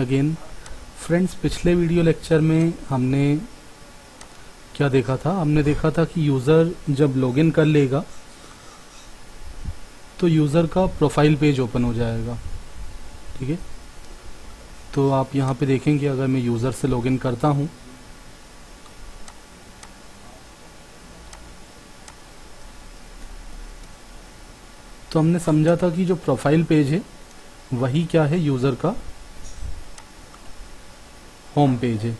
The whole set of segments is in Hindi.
अगेन। फ्रेंड्स, पिछले वीडियो लेक्चर में हमने क्या देखा था? हमने देखा था कि यूज़र जब लॉगिन कर लेगा तो यूज़र का प्रोफाइल पेज ओपन हो जाएगा। ठीक है, तो आप यहाँ पे देखेंगे अगर मैं यूज़र से लॉगिन करता हूँ तो हमने समझा था कि जो प्रोफाइल पेज है वही क्या है, यूज़र का होम पेज है।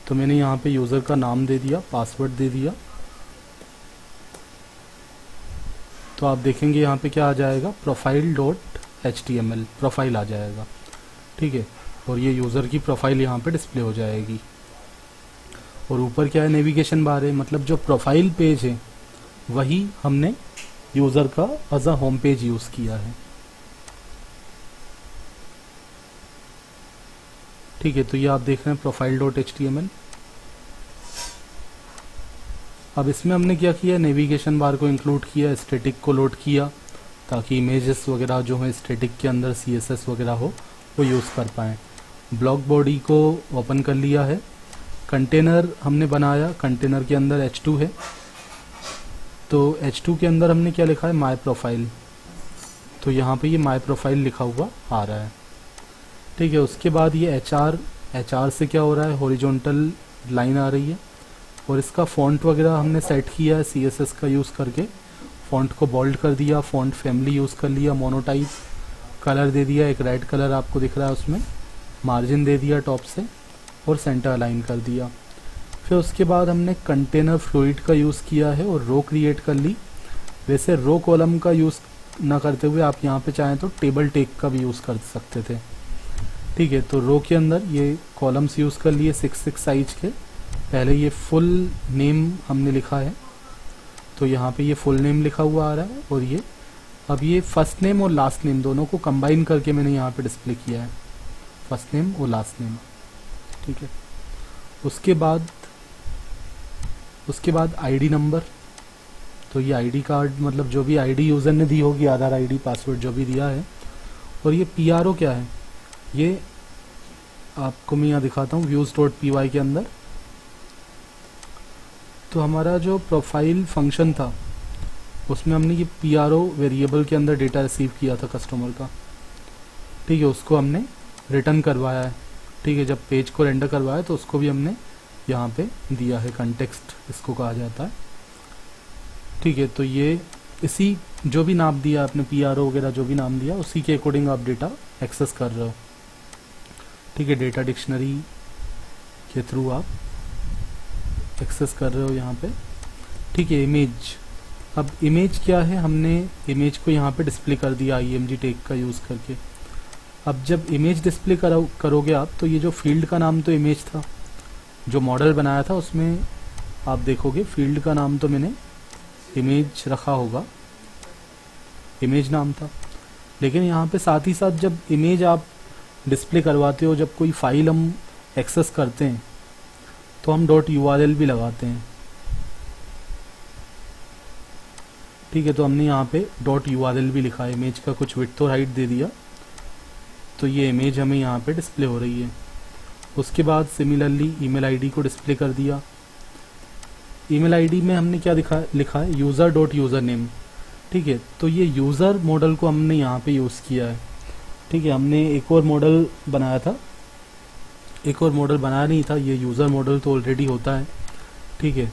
तो मैंने यहाँ पे यूज़र का नाम दे दिया, पासवर्ड दे दिया, तो आप देखेंगे यहाँ पे क्या आ जाएगा, profile.html, प्रोफाइल आ जाएगा। ठीक है, और ये यूज़र की प्रोफाइल यहाँ पे डिस्प्ले हो जाएगी। और ऊपर क्या है, नेविगेशन बार है, मतलब जो प्रोफाइल पेज है वही हमने यूज़र का as a home page use किया है। ठीक है, तो ये आप देख रहे हैं profile.html। अब इसमें हमने क्या किया, नेविगेशन बार को इंक्लूड किया, स्टैटिक को लोड किया ताकि इमेजेस वगैरह जो है स्टैटिक के अंदर CSS वगैरह हो वो यूज़ कर पाएँ। ब्लॉक बॉडी को ओपन कर लिया है। कंटेनर हमने बनाया, कंटेनर के अंदर H2 है, तो H2 के अंदर हमने क्या लिखा है, माई प्रोफाइल। तो यहाँ पे ये माई प्रोफाइल लिखा हुआ आ रहा है। ठीक है, उसके बाद ये HR से क्या हो रहा है, हॉरिजॉन्टल लाइन आ रही है, और इसका फ़ॉन्ट वगैरह हमने सेट किया है CSS का यूज़ करके। फ़ॉन्ट को बोल्ड कर दिया, फ़ॉन्ट फैमिली यूज़ कर लिया, मोनोटाइप कलर दे दिया, एक रेड कलर आपको दिख रहा है उसमें, मार्जिन दे दिया टॉप से, और सेंटर अलाइन कर दिया। फिर उसके बाद हमने कंटेनर फ्लूइड का यूज़ किया है और रो क्रिएट कर ली। वैसे रो कॉलम का यूज़ ना करते हुए आप यहाँ पे चाहें तो टेबल टेक का भी यूज़ कर सकते थे। ठीक है, तो रो के अंदर ये कॉलम्स यूज़ कर लिए 6 साइज के। पहले ये फुल नेम हमने लिखा है, तो यहाँ पे ये फुल नेम लिखा हुआ आ रहा है, और ये अब ये फर्स्ट नेम और लास्ट नेम दोनों को कंबाइन करके मैंने यहाँ पे डिस्प्ले किया है, फर्स्ट नेम और लास्ट नेम। ठीक है, उसके बाद आईडी नंबर। तो ये आईडी कार्ड, मतलब जो भी आईडी यूज़र ने दी होगी, आधार आईडी, पासवर्ड जो भी दिया है। और ये PRO क्या है, ये आपको मैं यहाँ दिखाता हूँ views.py के अंदर। तो हमारा जो प्रोफाइल फंक्शन था उसमें हमने ये PRO वेरिएबल के अंदर डेटा रिसीव किया था कस्टमर का। ठीक है, उसको हमने रिटर्न करवाया है। ठीक है, जब पेज को रेंडर करवाया तो उसको भी हमने यहाँ पे दिया है, कंटेक्स्ट इसको कहा जाता है। ठीक है, तो ये इसी जो भी नाम दिया आपने, PRO वगैरह जो भी नाम दिया, उसी के अकॉर्डिंग आप डेटा एक्सेस कर रहे हो। ठीक है, डेटा डिक्शनरी के थ्रू आप एक्सेस कर रहे हो यहाँ पे। ठीक है, इमेज। अब इमेज क्या है, हमने इमेज को यहाँ पे डिस्प्ले कर दिया IMG टैग का यूज़ करके। अब जब इमेज डिस्प्ले करोगे आप, तो ये जो फील्ड का नाम तो इमेज था, जो मॉडल बनाया था उसमें आप देखोगे फील्ड का नाम तो मैंने इमेज रखा होगा, इमेज नाम था। लेकिन यहाँ पे साथ ही साथ जब इमेज आप डिस्प्ले करवाते हो, जब कोई फाइल हम एक्सेस करते हैं तो हम .url भी लगाते हैं। ठीक है, तो हमने यहाँ पे .url भी लिखा है, इमेज का कुछ विड्थ और हाइट दे दिया, तो ये इमेज हमें यहाँ पे डिस्प्ले हो रही है। उसके बाद सिमिलरली ईमेल आईडी को डिस्प्ले कर दिया। ईमेल आईडी में हमने क्या लिखा है, user.username। ठीक है, तो ये यूज़र मॉडल को हमने यहाँ पे यूज़ किया है। ठीक है, हमने एक और मॉडल बनाया था, एक और मॉडल बनाया नहीं था, ये यूज़र मॉडल तो ऑलरेडी होता है। ठीक है,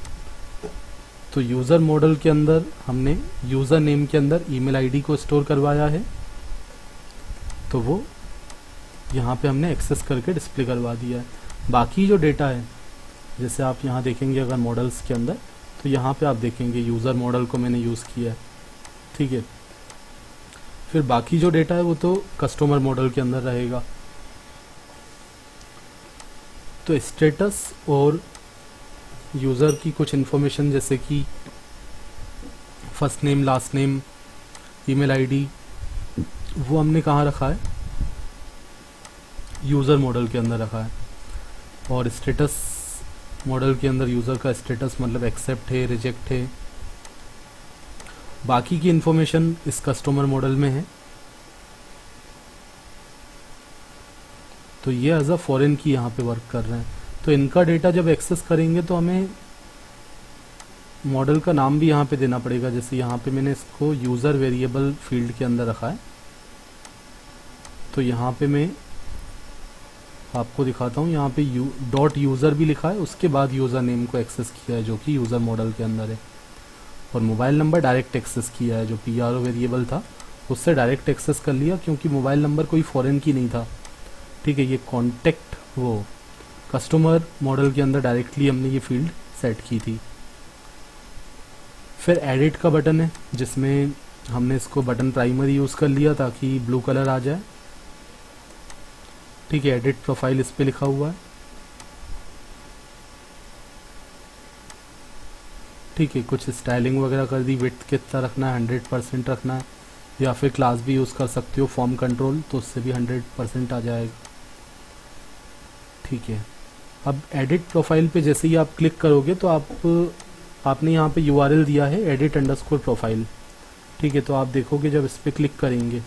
तो यूज़र मॉडल के अंदर हमने यूज़र नेम के अंदर ईमेल आईडी को स्टोर करवाया है, तो वो यहाँ पे हमने एक्सेस करके डिस्प्ले करवा दिया है। बाकी जो डेटा है, जैसे आप यहाँ देखेंगे अगर मॉडल्स के अंदर, तो यहाँ पे आप देखेंगे यूज़र मॉडल को मैंने यूज़ किया है। ठीक है, फिर बाकी जो डेटा है वो तो कस्टमर मॉडल के अंदर रहेगा। तो स्टेटस और यूज़र की कुछ इन्फॉर्मेशन जैसे कि first name, last name, email ID, वो हमने कहाँ रखा है, यूज़र मॉडल के अंदर रखा है। और स्टेटस मॉडल के अंदर यूज़र का स्टेटस मतलब एक्सेप्ट है, रिजेक्ट है। बाकी की इन्फॉर्मेशन इस कस्टमर मॉडल में है। तो ये एज अ फॉरेन की यहाँ पे वर्क कर रहे हैं। तो इनका डेटा जब एक्सेस करेंगे तो हमें मॉडल का नाम भी यहाँ पे देना पड़ेगा। जैसे यहाँ पे मैंने इसको यूज़र वेरिएबल फील्ड के अंदर रखा है, तो यहाँ पे मैं आपको दिखाता हूँ। यहाँ पे डॉट यूज़र भी लिखा है, उसके बाद यूज़र नेम को एक्सेस किया है जो कि यूज़र मॉडल के अंदर है, और मोबाइल नंबर डायरेक्ट एक्सेस किया है, जो PRO वेरिएबल था उससे डायरेक्ट एक्सेस कर लिया, क्योंकि मोबाइल नंबर कोई फॉरेन की नहीं था। ठीक है, ये कॉन्टेक्ट वो कस्टमर मॉडल के अंदर डायरेक्टली हमने ये फील्ड सेट की थी। फिर एडिट का बटन है, जिसमें हमने इसको बटन प्राइमरी यूज़ कर लिया ताकि ब्लू कलर आ जाए। ठीक है, एडिट प्रोफाइल इस पे लिखा हुआ है। ठीक है, कुछ स्टाइलिंग वगैरह कर दी, विड्थ कितना रखना है, 100% रखना है, या फिर क्लास भी यूज़ कर सकते हो फॉर्म कंट्रोल, तो उससे भी 100% आ जाएगा। ठीक है, अब एडिट प्रोफाइल पे जैसे ही आप क्लिक करोगे तो आपने यहाँ पे URL दिया है edit_profile। ठीक है, तो आप देखोगे जब इस पर क्लिक करेंगे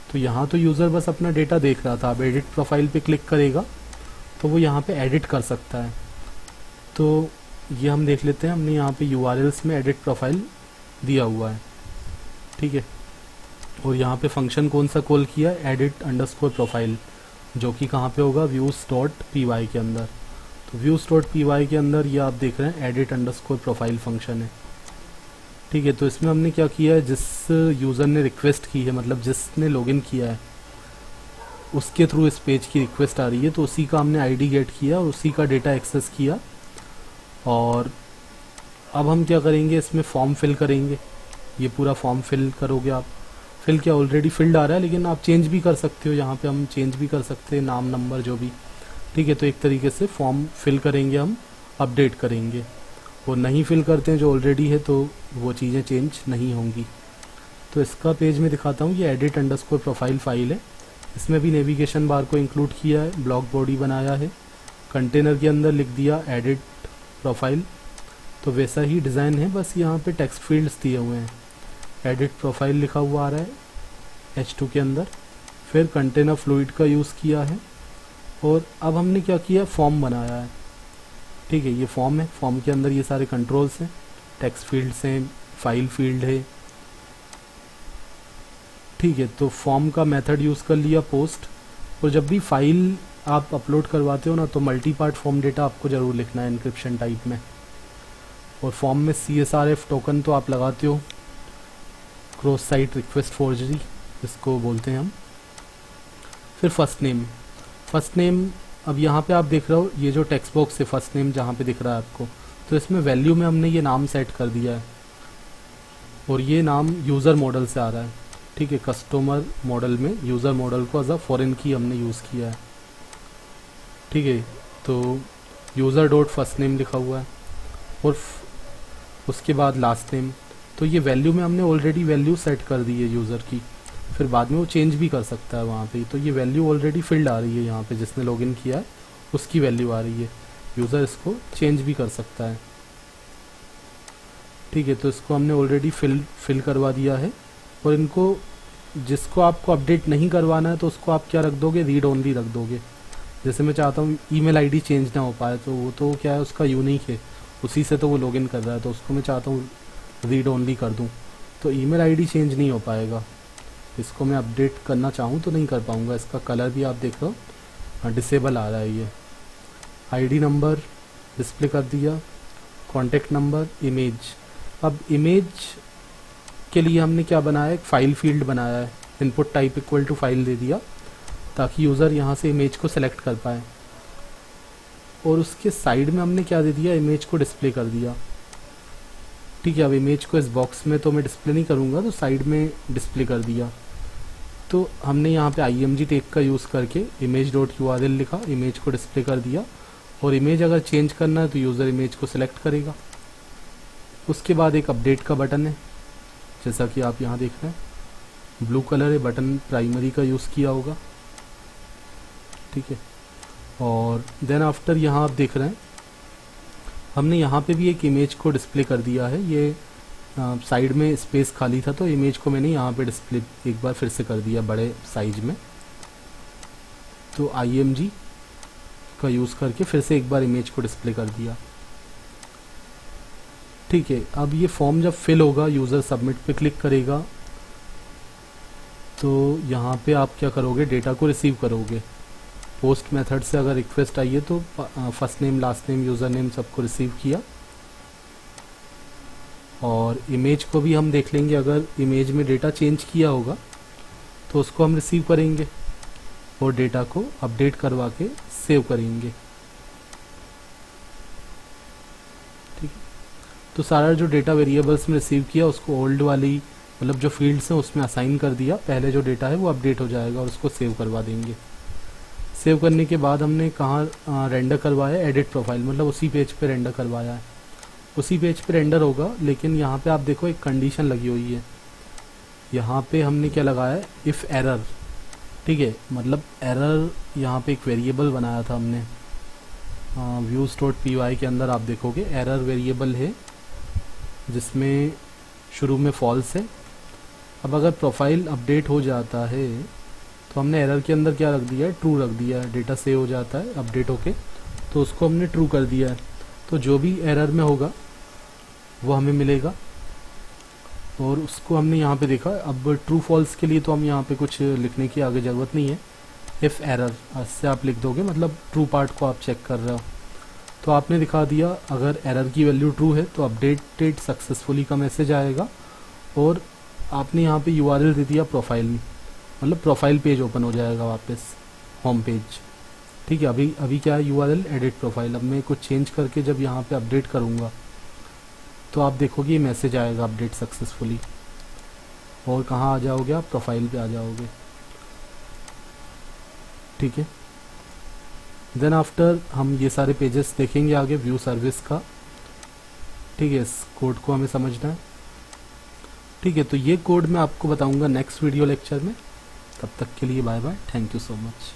तो यहाँ तो यूज़र बस अपना डेटा देख रहा था, अब एडिट प्रोफाइल पे क्लिक करेगा तो वो यहाँ पे एडिट कर सकता है। तो ये हम देख लेते हैं, हमने यहाँ पे URLs में एडिट प्रोफाइल दिया हुआ है। ठीक है, और यहाँ पे फंक्शन कौन सा कॉल किया है, edit_profile, जो कि कहाँ पे होगा, views.py के अंदर। तो views.py के अंदर ये आप देख रहे हैं edit_profile फंक्शन है। ठीक है, तो इसमें हमने क्या किया है, जिस यूज़र ने रिक्वेस्ट की है, मतलब जिसने लॉगिन किया है उसके थ्रू इस पेज की रिक्वेस्ट आ रही है, तो उसी का हमने ID गेट किया और उसी का डेटा एक्सेस किया। और अब हम क्या करेंगे, इसमें फॉर्म फिल करेंगे। ये पूरा फॉर्म फिल करोगे आप, फिल क्या ऑलरेडी फिल्ड आ रहा है, लेकिन आप चेंज भी कर सकते हो, यहाँ पे हम चेंज भी कर सकते हैं नाम नंबर जो भी। ठीक है, तो एक तरीके से फॉर्म फिल करेंगे, हम अपडेट करेंगे, और नहीं फिल करते हैं जो ऑलरेडी है तो वो चीज़ें चेंज नहीं होंगी। तो इसका पेज में दिखाता हूँ, ये edit_profile फाइल है, इसमें भी नेविगेशन बार को इंक्लूड किया है, ब्लॉक बॉडी बनाया है, कंटेनर के अंदर लिख दिया एडिट प्रोफाइल, तो वैसा ही डिज़ाइन है, बस यहाँ पे टेक्स्ट फील्ड्स दिए हुए हैं। एडिट प्रोफाइल लिखा हुआ आ रहा है H2 के अंदर, फिर कंटेनर फ्लूइड का यूज़ किया है, और अब हमने क्या किया, फॉर्म बनाया है। ठीक है, ये फॉर्म है, फॉर्म के अंदर ये सारे कंट्रोल्स हैं, टेक्स्ट फील्ड्स हैं, फाइल फील्ड है। ठीक है, तो फॉर्म का मेथड यूज़ कर लिया पोस्ट, और जब भी फाइल आप अपलोड करवाते हो ना, तो मल्टी पार्ट फॉर्म डेटा आपको ज़रूर लिखना है इनक्रिप्शन टाइप में। और फॉर्म में CSRF टोकन तो आप लगाते हो, क्रॉस साइट रिक्वेस्ट फोर्जरी इसको बोलते हैं हम। फिर फर्स्ट नेम अब यहाँ पे आप देख रहे हो, ये जो टेक्स्ट बॉक्स है फर्स्ट नेम जहाँ पे दिख रहा है आपको, तो इसमें वैल्यू में हमने ये नाम सेट कर दिया है, और ये नाम यूज़र मॉडल से आ रहा है। ठीक है, कस्टमर मॉडल में यूज़र मॉडल को एज अ फॉरेन की हमने यूज़ किया है। ठीक है, तो यूज़र.फर्स्ट नेम लिखा हुआ है, और उसके बाद लास्ट नेम। तो ये वैल्यू में हमने ऑलरेडी वैल्यू सेट कर दी है यूज़र की, फिर बाद में वो चेंज भी कर सकता है वहाँ पे। तो ये वैल्यू ऑलरेडी फिल्ड आ रही है, यहाँ पे जिसने लॉगिन किया है उसकी वैल्यू आ रही है, यूज़र इसको चेंज भी कर सकता है। ठीक है, तो इसको हमने ऑलरेडी फिल करवा दिया है, और इनको जिसको आपको अपडेट नहीं करवाना है तो उसको आप क्या रख दोगे, रीड ओनली रख दोगे। जैसे मैं चाहता हूँ ईमेल आईडी चेंज ना हो पाए, तो वो तो क्या है, उसका यूनिक है, उसी से तो वो लॉगिन कर रहा है, तो उसको मैं चाहता हूँ रीड ओनली कर दूँ, तो ईमेल आईडी चेंज नहीं हो पाएगा। इसको मैं अपडेट करना चाहूँ तो नहीं कर पाऊँगा। इसका कलर भी आप देख रहे हो डिसेबल आ रहा है। ये ID नंबर डिस्प्ले कर दिया, कॉन्टेक्ट नंबर, इमेज। अब इमेज के लिए हमने क्या बनाया, एक फाइल फील्ड बनाया है, input type equal to file दे दिया ताकि यूज़र यहाँ से इमेज को सेलेक्ट कर पाए, और उसके साइड में हमने क्या दे दिया, इमेज को डिस्प्ले कर दिया। ठीक है, अब इमेज को इस बॉक्स में तो मैं डिस्प्ले नहीं करूँगा, तो साइड में डिस्प्ले कर दिया। तो हमने यहाँ पे IMG टैग का यूज़ करके image.url लिखा, इमेज को डिस्प्ले कर दिया, और इमेज अगर चेंज करना है तो यूज़र इमेज को सिलेक्ट करेगा। उसके बाद एक अपडेट का बटन है, जैसा कि आप यहाँ देख रहे हैं ब्लू कलर है, बटन प्राइमरी का यूज़ किया होगा। ठीक है, और देन आफ्टर यहाँ आप देख रहे हैं हमने यहाँ पे भी एक इमेज को डिस्प्ले कर दिया है। ये साइड में स्पेस खाली था, तो इमेज को मैंने यहाँ पे डिस्प्ले एक बार फिर से कर दिया बड़े साइज में। तो IMG का यूज़ करके फिर से एक बार इमेज को डिस्प्ले कर दिया। ठीक है, अब ये फॉर्म जब फिल होगा, यूज़र सबमिट पे क्लिक करेगा, तो यहाँ पे आप क्या करोगे, डेटा को रिसीव करोगे। पोस्ट मेथड से अगर रिक्वेस्ट आई है तो first name, last name, user name सबको रिसीव किया। और इमेज को भी हम देख लेंगे, अगर इमेज में डेटा चेंज किया होगा तो उसको हम रिसीव करेंगे और डेटा को अपडेट करवा के सेव करेंगे। ठीक है, तो सारा जो डेटा वेरिएबल्स में रिसीव किया उसको ओल्ड वाली मतलब जो फील्ड्स हैं उसमें असाइन कर दिया। पहले जो डेटा है वो अपडेट हो जाएगा और उसको सेव करवा देंगे। सेव करने के बाद हमने कहाँ रेंडर करवाया, एडिट प्रोफाइल, मतलब उसी पेज पे रेंडर करवाया है, उसी पेज पे रेंडर होगा। लेकिन यहाँ पे आप देखो एक कंडीशन लगी हुई है, यहाँ पे हमने क्या लगाया है, इफ़ एरर। ठीक है, मतलब एरर यहाँ पे एक वेरिएबल बनाया था हमने views.py के अंदर। आप देखोगे एरर वेरिएबल है जिसमें शुरू में फॉल्स है। अब अगर प्रोफाइल अपडेट हो जाता है तो हमने एरर के अंदर क्या रख दिया है, ट्रू रख दिया है। डेटा सेव हो जाता है अपडेट होके तो उसको हमने ट्रू कर दिया है। तो जो भी एरर में होगा वो हमें मिलेगा और उसको हमने यहाँ पे देखा। अब ट्रू फॉल्स के लिए तो हम यहाँ पे कुछ लिखने की आगे ज़रूरत नहीं है। इफ़ एरर से आप लिख दोगे, मतलब ट्रू पार्ट को आप चेक कर रहे हो। तो आपने दिखा दिया अगर एरर की वैल्यू ट्रू है तो अपडेटेड सक्सेसफुली का मैसेज आएगा। और आपने यहाँ पे URL दे दिया प्रोफाइल में, मतलब प्रोफाइल पेज ओपन हो जाएगा वापस, होम पेज। ठीक है, अभी क्या है, URL एडिट प्रोफाइल। अब मैं कुछ चेंज करके जब यहाँ पे अपडेट करूँगा तो आप देखोगे ये मैसेज आएगा अपडेट सक्सेसफुली। और कहाँ आ जाओगे आप, प्रोफाइल पे आ जाओगे। ठीक है, देन आफ्टर हम ये सारे पेजेस देखेंगे आगे व्यू सर्विस का। ठीक है, इस कोड को हमें समझना है। ठीक है, तो ये कोड मैं आपको बताऊंगा नेक्स्ट वीडियो लेक्चर में। तब तक के लिए bye bye, thank you so much.